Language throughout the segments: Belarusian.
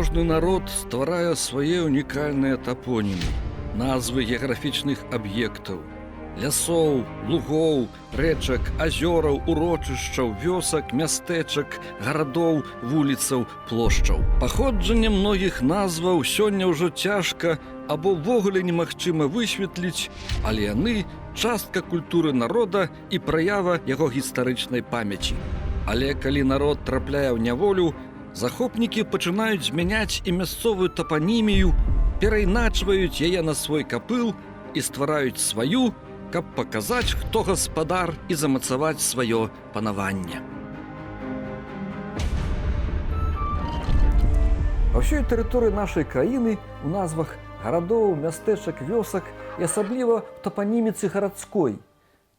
Кожны народ стварае свае унікальныя тапонімы, назвы геаграфічных аб'ектаў, лясоў, лугоў, рэчак, азёраў, урочышчаў, вёсак, мястэчак, гарадоў, вуліцаў, плошчаў. Паходжанне многіх назваў сёння ўжо цяжка або ўвогуле немагчыма высветліць, але яны частка культуры народа і праява яго гістарычнай памяці. Але калі народ трапляе ў няволю, захопнікі пачынаюць змяняць і мясцовую тапанімію, перайначваюць яе на свой капыл і ствараюць сваю, каб паказаць, хто гаспадар і замацаваць сваё панаванне. Па ўсёй тэрыторыі нашай краіны у назвах гарадоў, мястэчак, вёсак і асабліва в тапаніміцы гарадской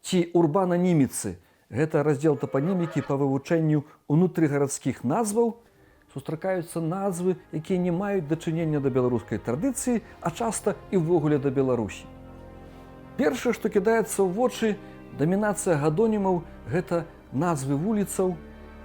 ці урбананіміцы, гэта раздзел тапанімікі па вывучэнню унутрыгарадскіх назваў, сустракаюцца назвы, якія не маюць дачынення да беларускай традыцыі, а часта і ўвогуле да Беларусі. Першае, што кідаецца ў вочы, дамінацыя гадонімаў – гэта назвы вуліцаў,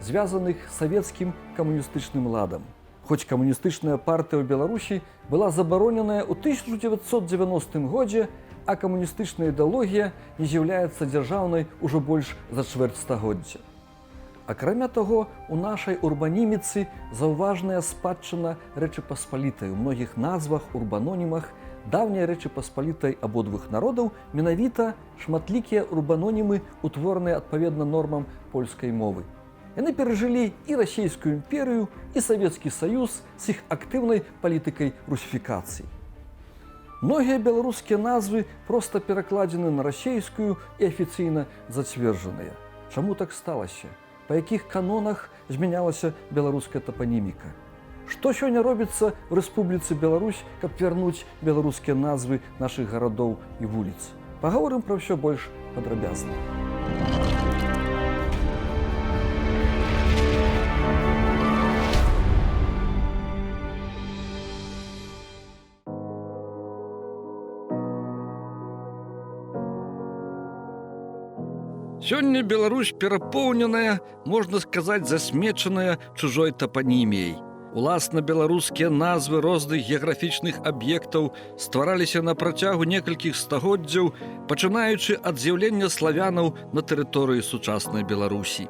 звязаных з савецкім камуністычным ладам. Хоць камуністычная партыя ў Беларусі была забароненая ў 1990 годзе, а камуністычная ідэалогія не з'яўляецца дзяржаўнай ужо больш за чвэрць стагоддзя. Акрамя таго, у нашай урбаніміцы заўважная спадчына Рэчы Паспалітай. У многіх назвах, урбанонімах даўняй Рэчы Паспалітай абодвух народаў менавіта шматлікія урбанонімы, утвораныя адпаведна нормам польскай мовы. Яны перажылі і Расійскую імперыю, і Савецкі Саюз з іх актыўнай палітыкай русіфікацыі. Многія беларускія назвы проста перакладзены на расейскую і афіцыйна зацверджаныя. Чаму так сталася? Па якіх канонах змянялася беларуская тапаніміка? Што сёння робіцца ў Рэспубліцы Беларусь, каб вярнуць беларускія назвы нашых гарадоў і вуліц? Пагаворым пра ўсё больш падрабязна. Сёння Беларусь перапоўненая, можна сказаць, засмечаная чужой тапаніміяй. Уласна беларускія назвы розных геаграфічных аб'ектаў ствараліся на працягу некалькіх стагоддзяў, пачынаючы ад з'яўлення славянаў на тэрыторыі сучаснай Беларусі.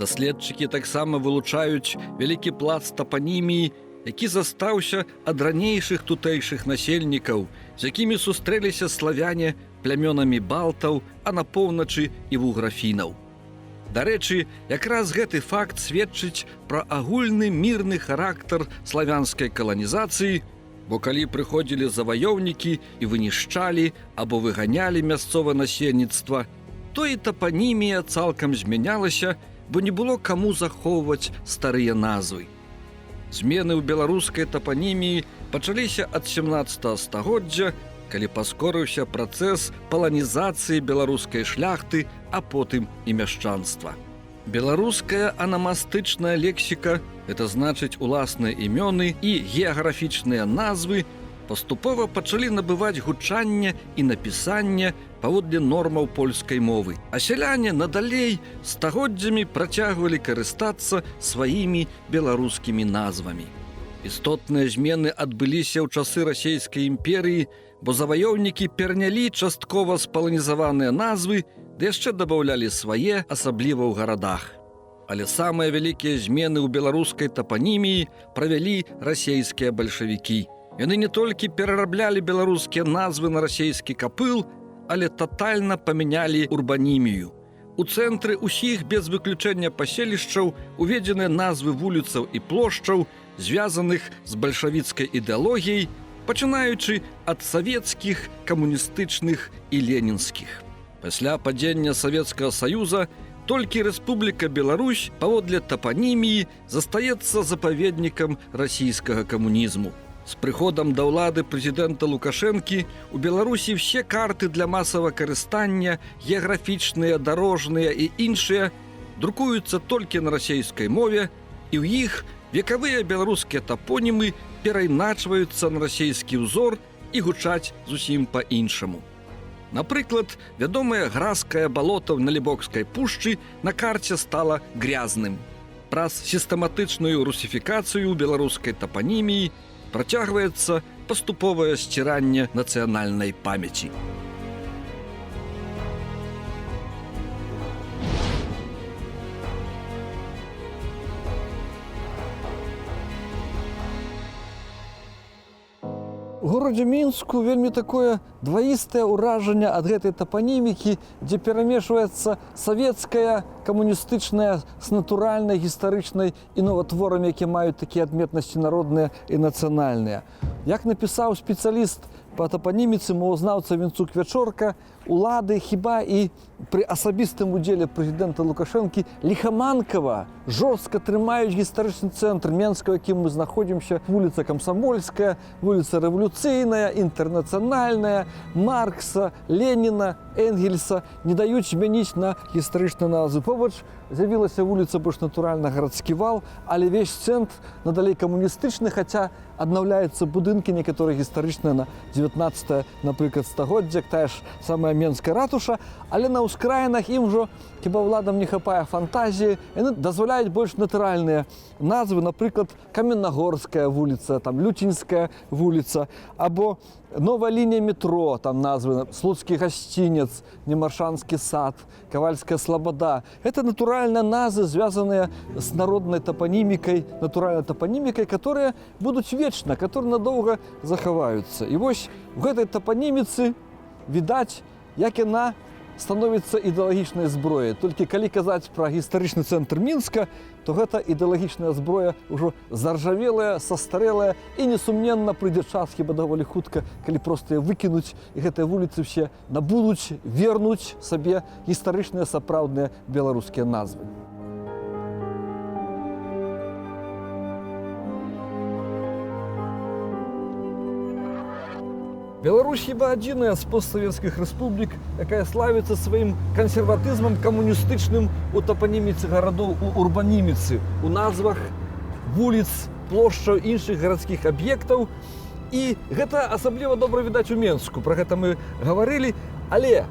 Даследчыкі таксама вылучаюць вялікі пласт тапаніміі, які застаўся ад ранейшых тутэйшых насельнікаў, з якімі сустрэліся славяне плямёнамі балтаў, а на поўначы і вуграфінаў. Дарэчы, якраз гэты факт сведчыць пра агульны мірны характар славянскай каланізацыі, бо калі прыходзілі заваёўнікі і вынішчалі або выганялі мясцовае насельніцтва, то і тапанімія цалкам змянялася, бо не было каму захоўваць старыя назвы. Змены ў беларускай тапаніміі пачаліся ад 17 стагоддзя, калі паскорыўся працэс паланізацыі беларускай шляхты, а потым і мяшчанства. Беларуская анамастычная лексіка, гэта значыць уласныя імёны і геаграфічныя назвы, паступова пачалі набываць гучанне і напісанне паводле нормаў польскай мовы. А сяляне надалей стагоддзямі працягвалі карыстацца сваімі беларускімі назвамі. Істотныя змены адбыліся ў часы Расійскай імперыі, бо заваёўнікі перанялі часткова спаланізаваныя назвы, ды яшчэ дабаўлялі свае, асабліва ў гарадах. Але самыя вялікія змены ў беларускай тапаніміі правялі расейскія бальшавікі. Яны не толькі перараблялі беларускія назвы на расейскі капыл, але татальна памянялі урбанімію. У цэнтры ўсіх без выключэння паселішчаў уведзены назвы вуліцаў і плошчаў, звязаных з бальшавіцкай ідэалогіяй, пачынаючы ад савецкіх, камуністычных і ленінскіх. Пасля падзення Савецкага Саюза толькі Рэспубліка Беларусь паводле тапаніміі застаецца запаведнікам расійскага камунізму. З прыходам да ўлады прэзідэнта Лукашэнкі у Беларусі все карты для масавага карыстання, геаграфічныя, дарожныя і іншыя друкуюцца толькі на расейскай мове, і ў іх векавыя беларускія тапонімы перайначваюцца на расейскі ўзор і гучаць зусім па-іншаму. Напрыклад, вядомае гразкае балота ў Налібокскай пушчы на карце стала грязным. праз сістэматычную русіфікацыю беларускай тапаніміі працягваецца паступовае сціранне нацыянальнай памяці. У горадзе Мінску вельмі такое дваістае ўражанне ад гэтай тапанімікі, дзе перамешваецца савецкая, камуністычная з натуральнай, гістарычнай і новатворамі, якія маюць такія адметнасці народныя і нацыянальныя. Як напісаў спецыяліст па тапаніміцы, мовазнаўца Вінцук Вячорка, улады хіба і пры асабістым удзеле прэзідэнта Лукашэнкі ліхаманкава жорстка трымаюць гістарычны цэнтр Менска, у якім мы знаходзімся, вуліца Камсамольская, вуліца Рэвалюцыйная, Інтэрнацыянальная, Маркса, Леніна, Энгельса, не даюць змяніць на гістарычныя назвы. Побач з'явілася вуліца больш натуральна гарадскі вал, але весь цэнтр надалей камуністычны, хаця аднаўляюцца будынкі некаторыя гістарычныя на 19, напрыклад, стагоддзя, тая ж самая Менская ратуша, але на ўскраінах ім ужо хіба ўладам не хапае фантазіі, яны дазваляюць больш натуральныя назвы, напрыклад, Каменнагорская вуліца, там Лютинская вуліца, або новая лінія метро, там назвы Слуцкі гасцінец, Немаршанскі сад, Кавальская слабада. Это натуральныя назвы, звязаныя з народнай тапанімікай, натуральнай тапанімікай, которые будуць вечна, которые надоўга захаваюцца. І вось у гэтай тапаніміцы відаць, як яна становіцца ідэалагічнай зброяй. Толькі калі казаць пра гістарычны цэнтр Мінска, то гэта ідэалагічная зброя ўжо заржавелая, састарэлая і несумненна прыйдзе час, хіба даволі хутка, калі проста выкінуць і гэтыя вуліцы ўсе набудуць, вернуць сабе гістарычныя сапраўдныя беларускія назвы. Беларусь хіба адзіная з постсавецкіх рэспублік, якая славіцца сваім кансерватызмам камуністычным у тапаніміцы гарадоў, у урбаніміцы, у назвах вуліц, плошчаў, іншых гарадскіх аб'ектаў. І гэта асабліва добра відаць у Менску, пра гэта мы гаварылі, але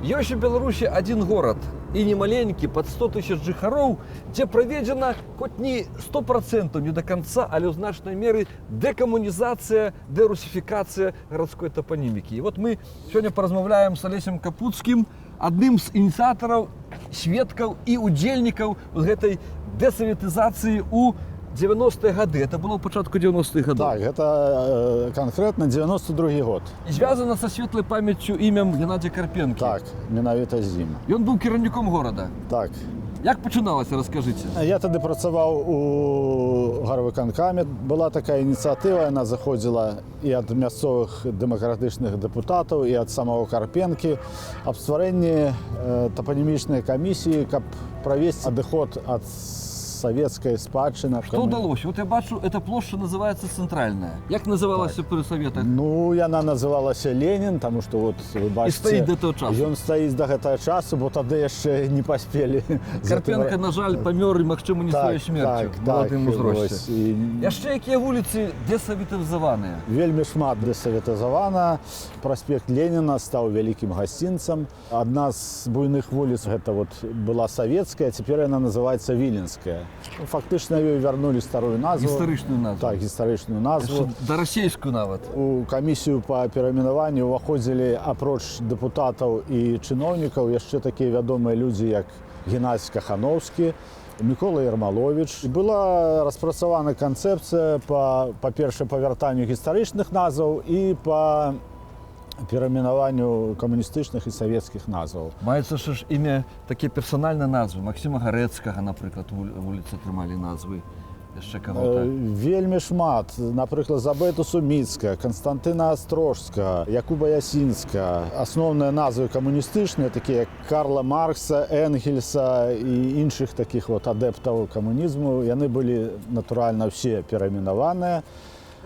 ёсць у Беларусі адзін горад, і не маленькі, пад 100 000 жыхароў, дзе праведзена хоць не 100%, не да канца, але ў значнай меры дэкамунізацыя, дэрусіфікацыя гарадской тапанімікі. І вот мы сёння паразмаўляем з Алесем Капуцкім, адным з ініцыятараў, сведкаў і удзельнікаў гэтай дэсаветызацыі ў 90-е гады. Это было ў пачатку 90-х гадоў. Так, гэта канкрэтна 92-й год. І звязана са светлай памяццю імем Геннадзя Карпенкі. Так, менавіта з ім. Ён быў кіраўніком горада. Так. Як пачыналася, раскажыце? Я тады працаваў у гарвыканкаме. Была такая ініцыятыва, яна заходзіла і ад мясцовых дэмакратычных дэпутатаў, і ад самого Карпенкі аб стварэнні тапанімічнай камісіі, каб правесці адыход ад советская спадчына. Что удалось? Вот я бачу, эта площадь называется Центральная. Як называлася при Советах? Ну, яна называлася Ленин, потому что вот вы бачите... И стоит до того часу. Ён стаіць до гэтага часу, бо тады яшчэ не паспелі. Карпенка, на жаль, памёр, і, магчыма, не сваёй смерцю в маладым узросце. Яшчэ якія вуліцы дэсаветызаваныя? Вельмі шмат дэсаветызавана. Праспект Ленина стаў вялікім гасцінцам. Адна з буйных вуліц гэта вот была Савецкая, цяпер яна называецца Віленская. Фактычна ёй вярнулі старую назву. Гістарычную назву. Так, гістарычную назву. Да расійскую нават. У камісію па перайменаванні ўваходзілі апроч дэпутатаў і чыноўнікаў яшчэ такія вядомыя людзі, як Геннадзь Кахановскі, Мікола Ярмаловіч. Была распрацавана канцэпцыя па-першае, па вяртанню гістарычных назваў і па перайменаванню камуністычных і савецкіх назваў. Маецца ж імя такія персанальныя назвы. Максіма Гарэцкага, напрыклад, вуліцы атрымалі назвы. Яшчэ каго-то? Вельмі шмат. Напрыклад, Забету Суміцкая, Канстантына Астрожска, Якуба Ясінска. Асноўныя назвы камуністычныя, такія як Карла Маркса, Энгельса і іншых такіх вот адэптаў камунізму. Яны былі, натуральна, ўсе перайменаваныя.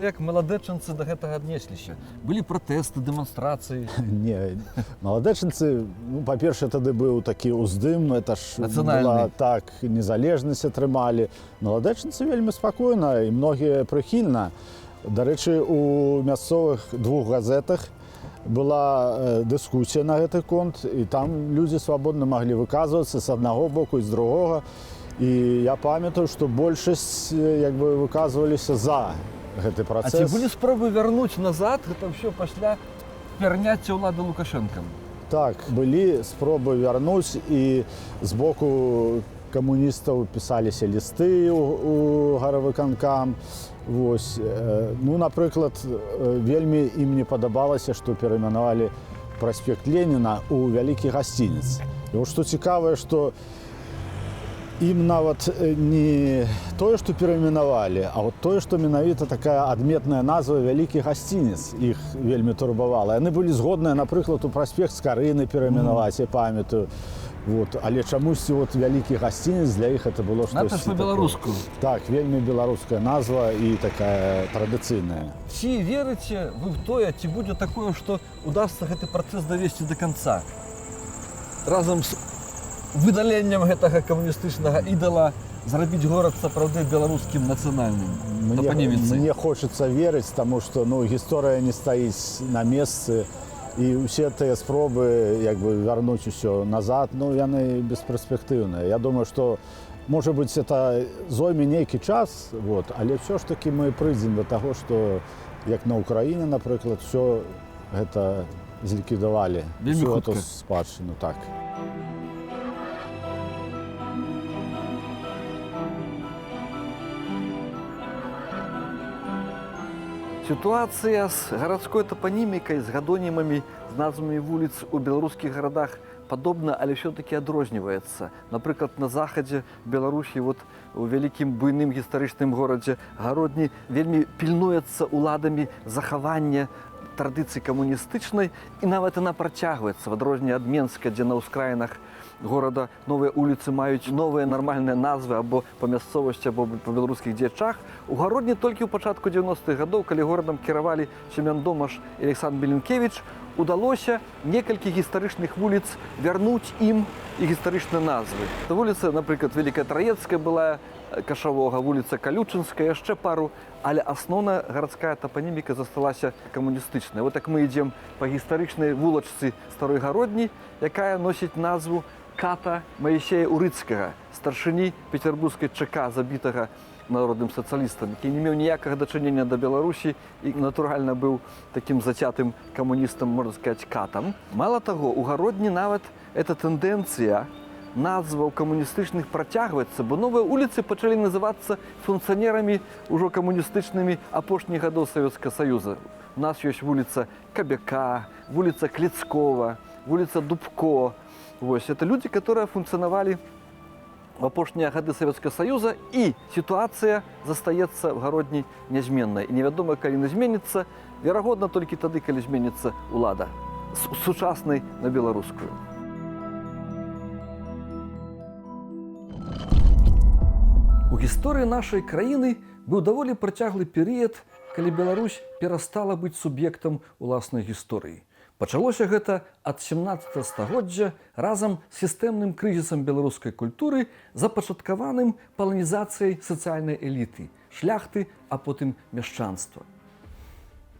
Як маладэчынцы да гэтага аднесліся? Былі пратэсты, дэманстрацыі? Не, маладэчынцы, ну, па-першае, тады быў такі ўздым, это ж была так, незалежнасць атрымалі. Маладэчынцы вельмі спакойна і многія прыхільна. Дарэчы, у мясцовых двух газетах была дыскусія на гэты конт, і там людзі свабодна маглі выказвацца з аднаго боку і з другога. І я памятаю, што большасць як бы выказваліся за гэты А ці працэс. былі спробы вярнуць назад гэта ўсё пасля пераняцця ўлады Лукашэнкам? Так, былі спробы вярнуць, і з боку камуністаў пісаліся лісты у гаравыканкам. Вось. Ну, напрыклад, вельмі ім не падабалася, што перайменавалі праспект Леніна ў вялікі гасцінец. І от што цікавае, што ім нават не тое, што перайменавалі, а от тое, што менавіта такая адметная назва вялікі гасцінец іх вельмі турбавала. Яны былі згодныя, напрыклад, у праспект Скарыны перайменаваць, я памятаю. Вот. Але чамусьці вот вялікі гасцінец для іх это было штосьці Гэта ж па-беларуску. Так, вельмі беларуская назва і такая традыцыйная. Ці верыце вы в тое, ці будзе такое, што удасца гэты працэс давесці да канца? Разам з выдаленнем гэтага камуністычнага ідала зрабіць горад сапраўды беларускім нацыянальным, тапаніміцай. Мне хочацца верыць, таму што гісторыя не стаіць на месцы, і ўсе тыя спробы як бы вярнуць усё назад, яны бесперспектыўныя. Я думаю, што можа быць это зойме нейкі час, але ўсё ж такі мы прыйдзем да таго, што як на Ўкраіне, напрыклад, усё гэта зліквідавалі, всю эту спадчыну. Так. Сітуацыя з гарадской тапанімікай, з гадонімамі, з назвамі вуліц у беларускіх гарадах падобна, але ўсё-такі адрозніваецца. Напрыклад, на захадзе Беларусі, у вялікім буйным гістарычным горадзе Гародні, вельмі пільнуецца ўладамі захавання традыцыі камуністычнай, і нават яна працягваецца, в адрозненне ад Менска, дзе на ўскраінах горада новыя вуліцы маюць новыя нармальныя назвы або па мясцовасці, або па беларускіх дзячах. У Гародні толькі ў пачатку 90-х гадоў, калі горадам кіравалі Семён Домаш і Александр Беленкевіч, удалося некалькі гістарычных вуліц вярнуць ім і гістарычныя назвы. Вуліца, напрыклад, Вялікая Траецкая была, Кашавога, вуліца Калючынская, яшчэ пару, але асноўная гарадская тапаніміка засталася камуністычная. Так мы ідзем па гістарычнай вулачцы Старой Гародні, якая носіць назву Ката Маісея Урыцкага, старшыні пецярбургскай ЧК, забітага народным сацыялістам, які не меў ніякага дачынення да Беларусі і, натуральна, быў такім зацятым камуністам, можна сказаць, катам. Мала таго, у Гародні нават эта тэндэнцыя назваў камуністычных працягваецца, бо новыя вуліцы пачалі называцца функцыянерамі ўжо камуністычнымі апошніх гадоў Савецкага Саюза. У нас ёсць вуліца Кабяка, вуліца Клецкова, вуліца Дубко. Это люди, которые функцыянавалі в апошнія гады Савецкага Саюза, і сітуацыя застаецца в Гародні нязменнай. І невядома, калі не зменіцца, верагодна толькі тады, калі зменіцца ўлада з сучаснай на беларускую. У гісторыі нашай краіны быў даволі працяглы перыяд, калі Беларусь перастала быць суб'ектам уласнай гісторыі. Пачалося гэта ад 17 стагоддзя разам з сістэмным крызісам беларускай культуры, запачаткаваным паланізацыяй сацыяльнай эліты, шляхты, а потым мяшчанства.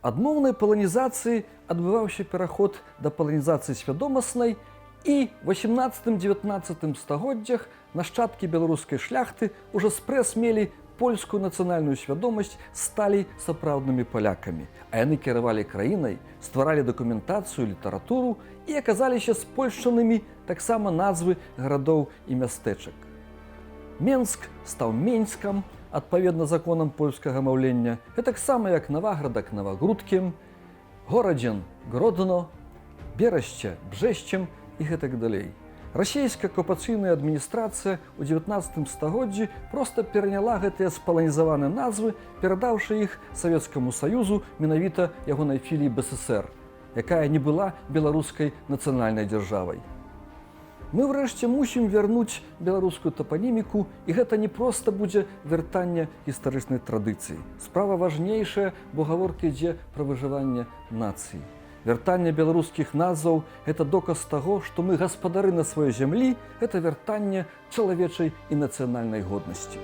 Ад моўнай паланізацыі адбываўся пераход да паланізацыі свядомаснай, і в 18-19 стагоддзях нашчадкі беларускай шляхты ўжо спрэс мелі польскую нацыянальную свядомасць, сталі сапраўднымі палякамі, а яны кіравалі краінай, стваралі дакументацыю, літаратуру і аказаліся спольшчанымі таксама назвы гарадоў і мястэчак. Менск стаў Менскам, адпаведна законам польскага маўлення, і таксама як Наваградак Навагрудкем, Горадзен Гродно, Берашча Бжэшчем і гэтак далей. Расійская акупацыйная адміністрацыя ў 19 стагоддзі проста пераняла гэтыя спаланізаваныя назвы, перадаўшы іх Савецкаму Саюзу, менавіта ягонай філіі БССР, якая не была беларускай нацыянальнай дзяржавай. Мы ўрэшце мусім вярнуць беларускую тапаніміку, і гэта не проста будзе вяртанне гістарычнай традыцыі. Справа важнейшая, бо гаворка ідзе пра выжыванне нацыі. Вяртанне беларускіх назваў – гэта доказ таго, што мы гаспадары на сваёй зямлі, гэта вяртанне чалавечай і нацыянальнай годнасці.